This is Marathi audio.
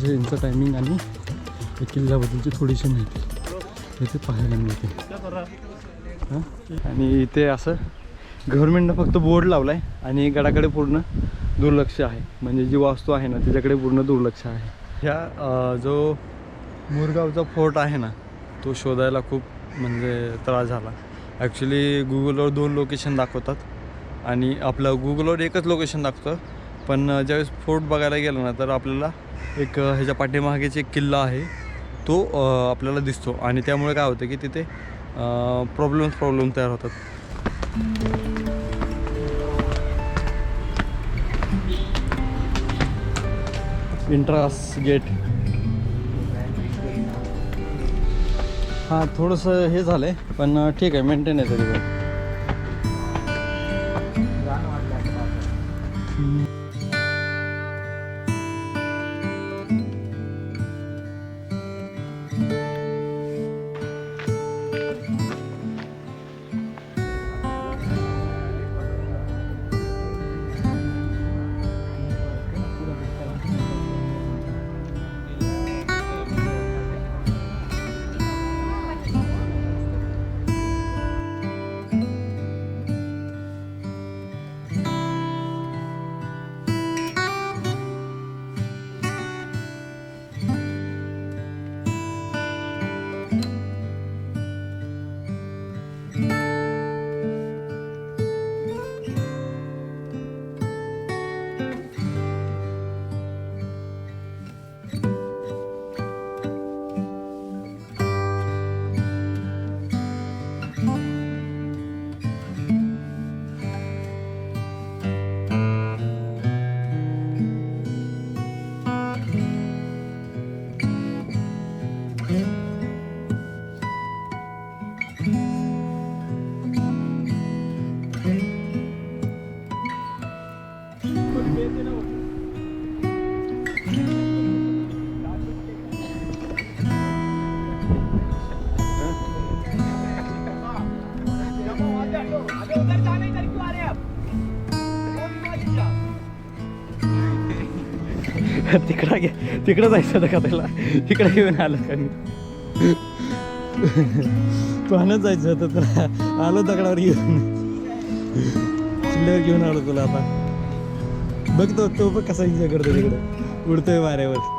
यांचं टायमिंग आणि किल्ल्याबद्दलची थोडीशी माहिती इथे पाहायला मिळते. आणि इथे असं गव्हर्नमेंटनं फक्त बोर्ड लावला आहे आणि गडाकडे पूर्ण दुर्लक्ष आहे. म्हणजे जी वास्तू आहे ना त्याच्याकडे पूर्ण दुर्लक्ष आहे. ह्या जो मुरगावचा फोर्ट आहे ना तो शोधायला खूप म्हणजे त्रास झाला. ॲक्च्युली गुगलवर 2 लोकेशन दाखवतात आणि आपलं गुगलवर एकच लोकेशन दाखवतं. पण ज्यावेळेस फोर्ट बघायला गेलं ना तर आपल्याला एक ह्याच्या पाठीमागेच एक किल्ला आहे तो आपल्याला दिसतो. आणि त्यामुळे काय होतं की तिथे प्रॉब्लेम तयार होतात. इंट्रास गेट हां थोडंसं हे झालं आहे पण ठीक आहे मेंटेन आहे तरी पण. तिकडं जायचं होतं का त्याला तिकडे घेऊन आलं का पाण्यात जायचं होतं तुला आलो दगडावर घेऊन चिल्ल्यावर घेऊन आलो तुला. आता बघतो तो बघ कसा इन्जॉय करतो तिकडं उडतोय वाऱ्यावर.